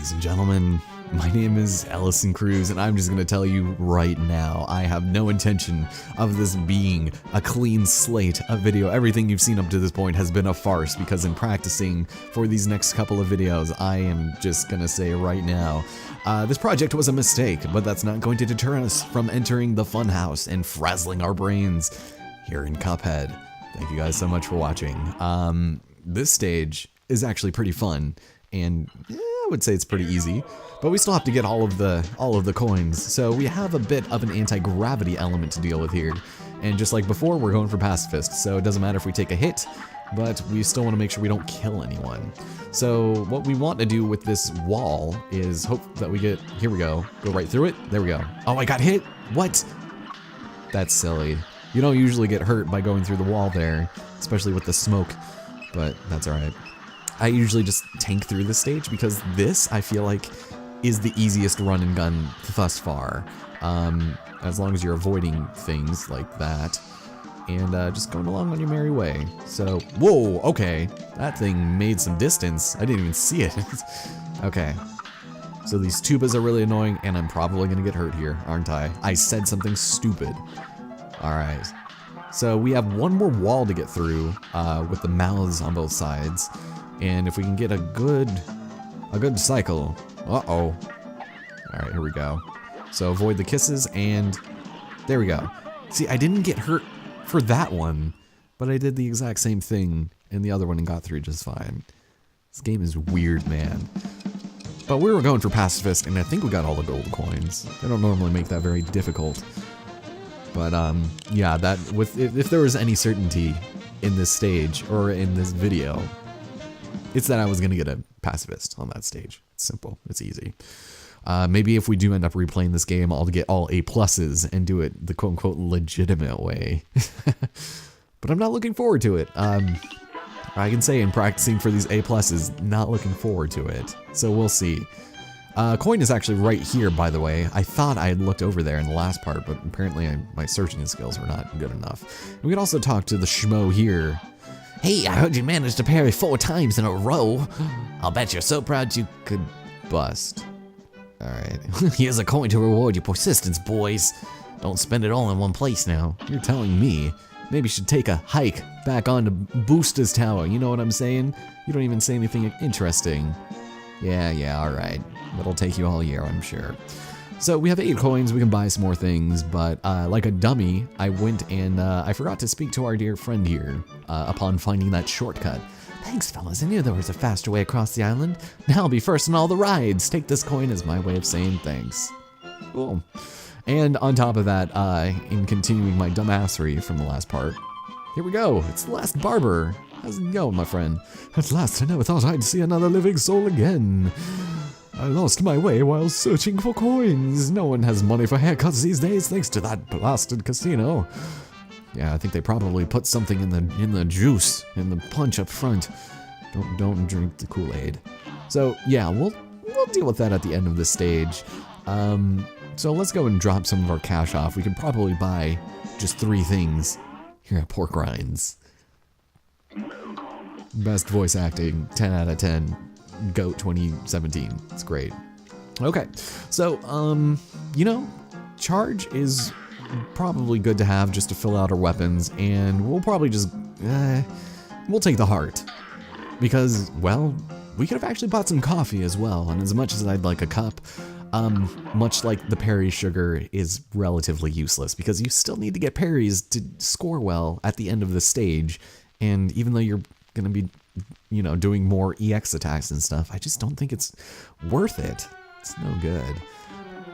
Ladies and gentlemen, my name is Ellison Cruz, and I'm just going to tell you right now, I have no intention of this being a clean slate of video. Everything you've seen up to this point has been a farce, because in practicing for these next couple of videos, I am just going to say right now, this project was a mistake, but that's not going to deter us from entering the funhouse and frazzling our brains here in Cuphead. Thank you guys so much for watching. This stage is actually pretty fun, and I would say it's pretty easy, but we still have to get all of the coins. So we have a bit of an anti-gravity element to deal with here, and just like before, we're going for pacifist. So it doesn't matter if we take a hit, but we still want to make sure we don't kill anyone. So what we want to do with this wall is hope that we get, here we go right through it. There we go. Oh, I got hit. What? That's silly. You don't usually get hurt by going through the wall there, especially with the smoke, but that's all right. I usually just tank through this stage because this, I feel like, is the easiest run and gun thus far. As long as you're avoiding things like that and just going along on your merry way. So, whoa, okay, that thing made some distance. I didn't even see it. Okay, so these tubas are really annoying, and I'm probably gonna get hurt here, aren't I? I said something stupid. All right, so we have one more wall to get through with the mouths on both sides. And if we can get a good cycle, uh-oh. All right, here we go. So avoid the kisses, and there we go. See, I didn't get hurt for that one, but I did the exact same thing in the other one and got through just fine. This game is weird, man. But we were going for pacifist, and I think we got all the gold coins. They don't normally make that very difficult. But yeah, that if there was any certainty in this stage or in this video, it's that I was gonna get a pacifist on that stage. It's simple, it's easy. Maybe if we do end up replaying this game, I'll get all A+ and do it the quote-unquote legitimate way. But I'm not looking forward to it. I can say in practicing for these A+, not looking forward to it. So we'll see. Coin is actually right here, by the way. I thought I had looked over there in the last part, but apparently my searching skills were not good enough. And we can also talk to the schmo here. Hey, I heard you managed to parry 4 times in a row. I'll bet you're so proud you could bust. Alright, here's a coin to reward your persistence, boys. Don't spend it all in one place now. You're telling me. Maybe you should take a hike back onto Booster's Tower, you know what I'm saying? You don't even say anything interesting. Yeah, alright. That'll take you all year, I'm sure. So we have 8 coins, we can buy some more things, but like a dummy, I went and I forgot to speak to our dear friend here upon finding that shortcut. Thanks, fellas, I knew there was a faster way across the island. Now I'll be first on all the rides. Take this coin as my way of saying thanks. Cool. And on top of that, in continuing my dumbassery from the last part, here we go, it's the last barber. How's it going, my friend? At last, I never thought I'd see another living soul again. I lost my way while searching for coins. No one has money for haircuts these days thanks to that blasted casino. Yeah, I think they probably put something in the juice, in the punch up front. Don't drink the Kool-Aid. So yeah, we'll deal with that at the end of this stage. So let's go and drop some of our cash off. We can probably buy just 3 things here at Pork Rinds. Best voice acting, 10 out of 10. GOAT 2017. It's great. Okay, so you know, charge is probably good to have just to fill out our weapons, and we'll probably just we'll take the heart, because, well, we could have actually bought some coffee as well, and as much as I'd like a cup, much like the parry sugar is relatively useless, because you still need to get parries to score well at the end of the stage, and even though you're gonna be, you know, doing more EX attacks and stuff, I just don't think it's worth it. It's no good.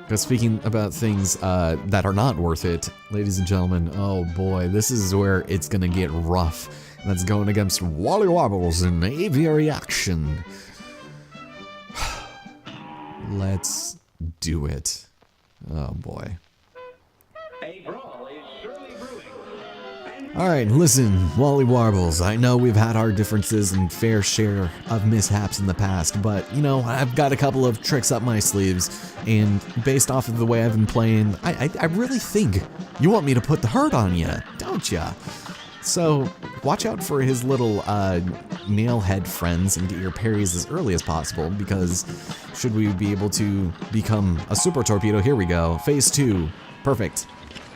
Because speaking about things that are not worth it, ladies and gentlemen, oh boy, this is where it's gonna get rough. And that's going against Wally Wobbles in aviary action. Let's do it. Oh boy. Alright, listen, Wally Warbles, I know we've had our differences and fair share of mishaps in the past, but, you know, I've got a couple of tricks up my sleeves, and based off of the way I've been playing, I really think you want me to put the hurt on ya, don't ya? So, watch out for his little, nail head friends and get your parries as early as possible, because should we be able to become a super torpedo, here we go, phase 2, perfect,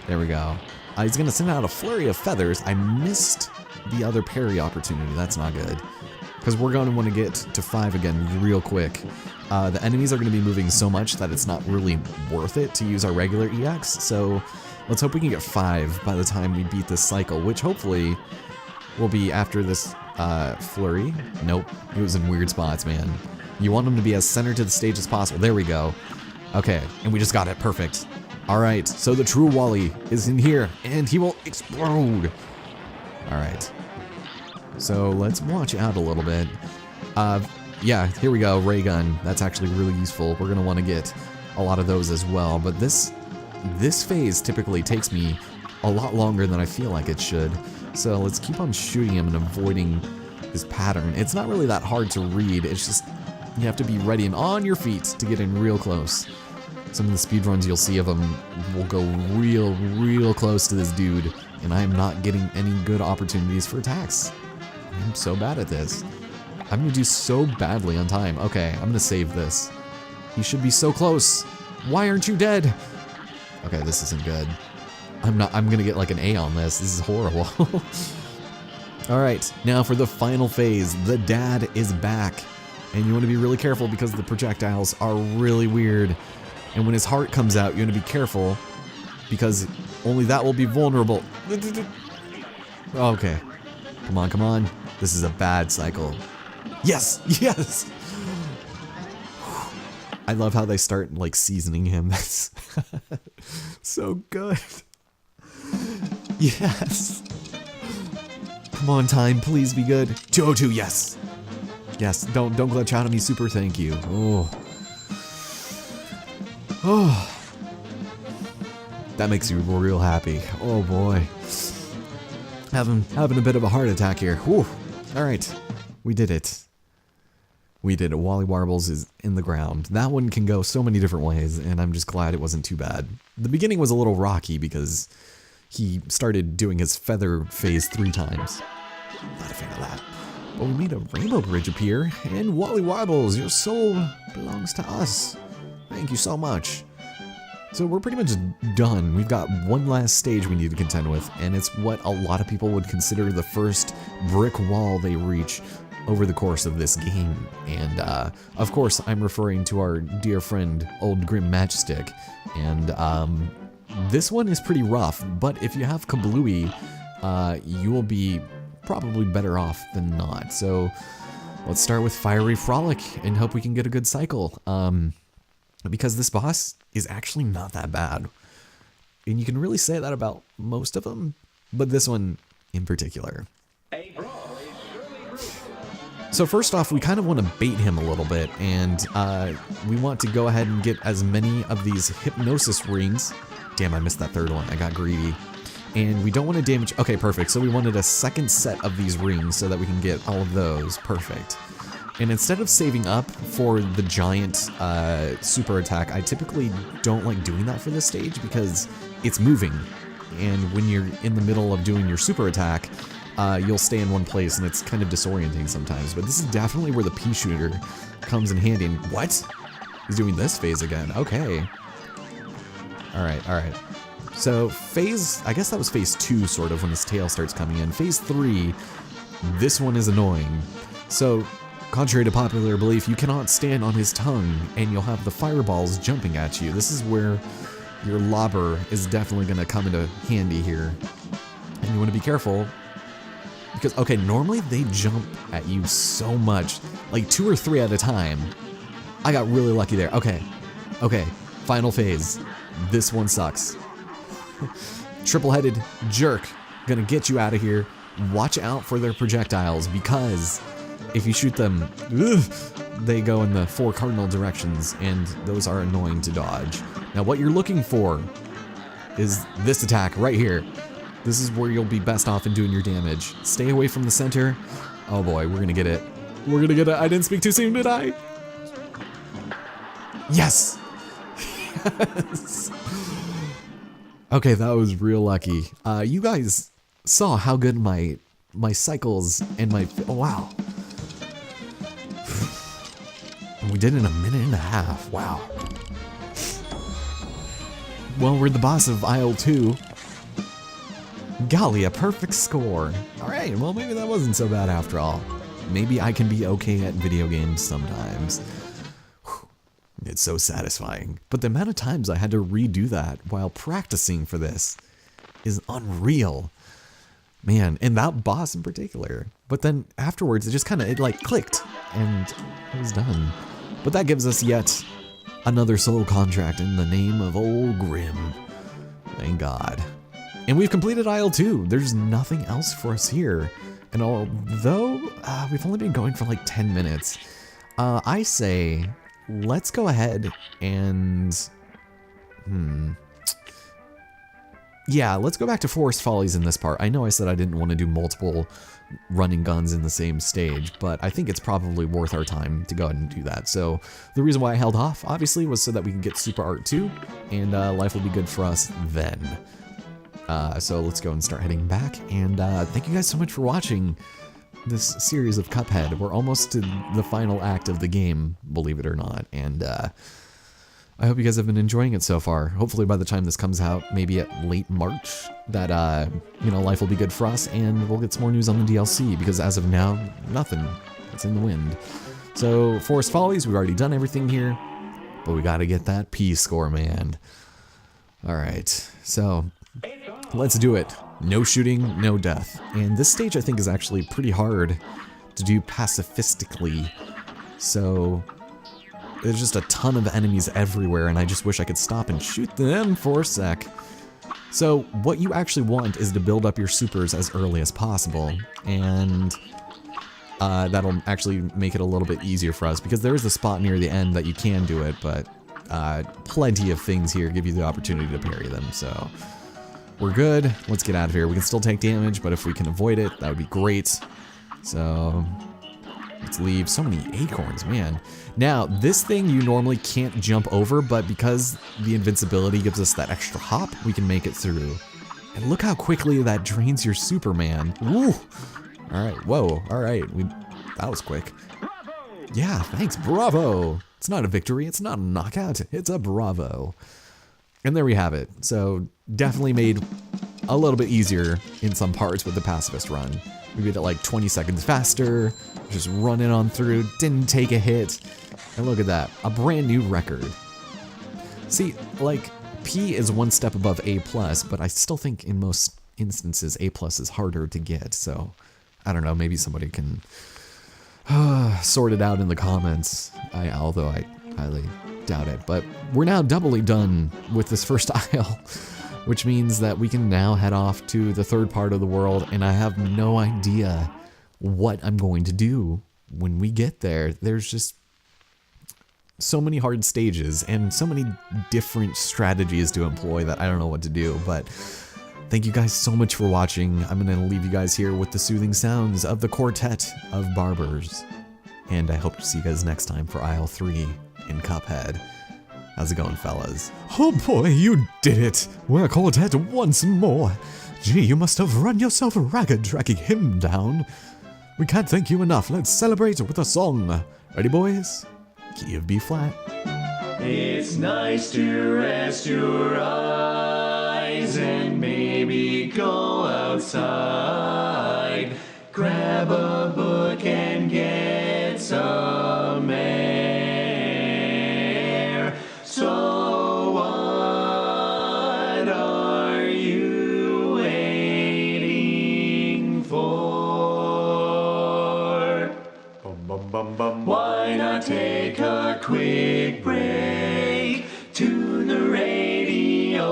there we go. He's gonna send out a flurry of feathers. I missed the other parry opportunity, that's not good, because we're going to want to get to 5 again real quick. The enemies are going to be moving so much that it's not really worth it to use our regular EX, so let's hope we can get 5 by the time we beat this cycle, which hopefully will be after this flurry. Nope, it was in weird spots, man. You want them to be as centered to the stage as possible. There we go. Okay, and we just got it, perfect. Alright, so the true Wally is in here, and he will explode. Alright, so let's watch out a little bit. Yeah, here we go, ray gun. That's actually really useful. We're gonna want to get a lot of those as well, but this phase typically takes me a lot longer than I feel like it should. So let's keep on shooting him and avoiding his pattern. It's not really that hard to read, it's just you have to be ready and on your feet to get in real close. Some of the speedruns you'll see of him will go real close to this dude, and I am not getting any good opportunities for attacks. I'm so bad at this. I'm gonna do so badly on time. Okay, I'm gonna save this. He should be so close. Why aren't you dead? Okay, this isn't good. I'm gonna get like an A on this. This is horrible. Alright, now for the final phase. The dad is back. And you want to be really careful because the projectiles are really weird. And when his heart comes out, you want to be careful because only that will be vulnerable. Okay. Come on, come on. This is a bad cycle. Yes! Yes! I love how they start, like, seasoning him. That's so good. Yes! Come on, time, please be good. 202, yes! Yes, don't glitch out on me, super, thank you. Oh. Oh. That makes you real happy. Oh boy. Having a bit of a heart attack here. Whew. Alright. We did it. We did it. Wally Warbles is in the ground. That one can go so many different ways, and I'm just glad it wasn't too bad. The beginning was a little rocky because he started doing his feather phase 3 times. Not a fan of that. But we made a rainbow bridge appear, and Wally Warbles, your soul belongs to us. Thank you so much. So we're pretty much done. We've got one last stage we need to contend with, and it's what a lot of people would consider the first brick wall they reach over the course of this game. And of course, I'm referring to our dear friend, Old Grim Matchstick. And this one is pretty rough, but if you have Kablooey, you will be probably better off than not. So let's start with Fiery Frolic and hope we can get a good cycle. Because this boss is actually not that bad. And you can really say that about most of them, but this one in particular. So first off, we kind of want to bait him a little bit, and we want to go ahead and get as many of these hypnosis rings. Damn, I missed that third one. I got greedy. And we don't want to damage... Okay, perfect. So we wanted a second set of these rings so that we can get all of those. Perfect. And instead of saving up for the giant super attack, I typically don't like doing that for this stage because it's moving. And when you're in the middle of doing your super attack, you'll stay in one place and it's kind of disorienting sometimes. But this is definitely where the pea shooter comes in handy. And what? He's doing this phase again. Okay. Alright, alright. So phase, I guess that was phase 2 sort of when his tail starts coming in. Phase 3, this one is annoying. So, contrary to popular belief, you cannot stand on his tongue and you'll have the fireballs jumping at you. This is where your lobber is definitely going to come into handy here. And you want to be careful because, okay, normally they jump at you so much, like 2 or 3 at a time. I got really lucky there. Okay, okay, final phase. This one sucks. Triple-headed jerk, gonna get you out of here. Watch out for their projectiles because if you shoot them, they go in the 4 cardinal directions and those are annoying to dodge. Now what you're looking for is this attack right here. This is where you'll be best off in doing your damage. Stay away from the center. Oh boy, we're gonna get it. We're gonna get it. I didn't speak too soon, did I? Yes! Yes! Okay, that was real lucky. You guys saw how good my cycles and my... Oh, wow. We did it in a minute and a half. Wow. Well, we're the boss of aisle 2. Golly, a perfect score. Alright, well maybe that wasn't so bad after all. Maybe I can be okay at video games sometimes. Whew. It's so satisfying. But the amount of times I had to redo that while practicing for this is unreal. Man, and that boss in particular. But then afterwards, it just kind of, it like clicked and it was done. But that gives us yet another soul contract in the name of Old Grim. Thank God. And we've completed aisle 2. There's nothing else for us here. And although we've only been going for like 10 minutes, I say let's go ahead and, yeah, let's go back to Forest Follies in this part. I know I said I didn't want to do multiple running guns in the same stage, but I think it's probably worth our time to go ahead and do that. So the reason why I held off, obviously, was so that we can get Super Art 2, and life will be good for us then. So let's go and start heading back, and thank you guys so much for watching this series of Cuphead. We're almost to the final act of the game, believe it or not, and I hope you guys have been enjoying it so far. Hopefully by the time this comes out, maybe at late March, that, you know, life will be good for us, and we'll get some more news on the DLC, because as of now, nothing. It's in the wind. So, Forest Follies, we've already done everything here, but we gotta get that P score, man. Alright, so, let's do it. No shooting, no death. And this stage, I think, is actually pretty hard to do pacifistically, so there's just a ton of enemies everywhere, and I just wish I could stop and shoot them for a sec. So what you actually want is to build up your supers as early as possible, and that'll actually make it a little bit easier for us, because there is a spot near the end that you can do it, but plenty of things here give you the opportunity to parry them, so we're good. Let's get out of here. We can still take damage, but if we can avoid it, that would be great. So let's leave. So many acorns, man. Now, this thing you normally can't jump over, but because the invincibility gives us that extra hop, we can make it through. And look how quickly that drains your Superman. Woo! Alright, whoa, alright. That was quick. Yeah, thanks, bravo! It's not a victory, it's not a knockout, it's a bravo. And there we have it. So, definitely made a little bit easier in some parts with the pacifist run. We did it like 20 seconds faster, just running on through, didn't take a hit. And look at that, a brand new record. See, like, P is one step above A+, but I still think in most instances A+ is harder to get, so I don't know, maybe somebody can sort it out in the comments, although I highly doubt it. But we're now doubly done with this first aisle, which means that we can now head off to the third part of the world, and I have no idea what I'm going to do when we get there. There's just so many hard stages and so many different strategies to employ that I don't know what to do, but thank you guys so much for watching. I'm gonna leave you guys here with the soothing sounds of the Quartet of Barbers, and I hope to see you guys next time for Aisle 3 in Cuphead. How's it going, fellas? Oh boy, you did it! We're a quartet once more! Gee, you must have run yourself ragged tracking him down. We can't thank you enough. Let's celebrate with a song. Ready, boys? Key of B flat. It's nice to rest your eyes and maybe go outside. Grab a book and get some air. So what are you waiting for? Bum, bum, bum, bum. Why not take a quick break? Tune the radio.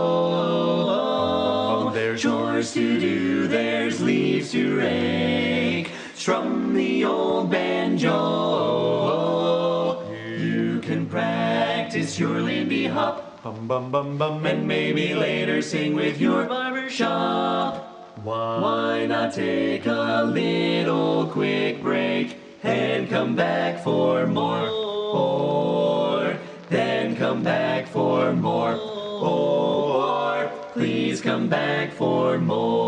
There's chores to do, there's leaves to rake. Strum the old banjo. You can practice your Lindy Hop. Bum, bum, bum, bum. And maybe later sing with your barbershop. Why not take a little quick break and come back for more? Or then come back for more. Or please come back for more.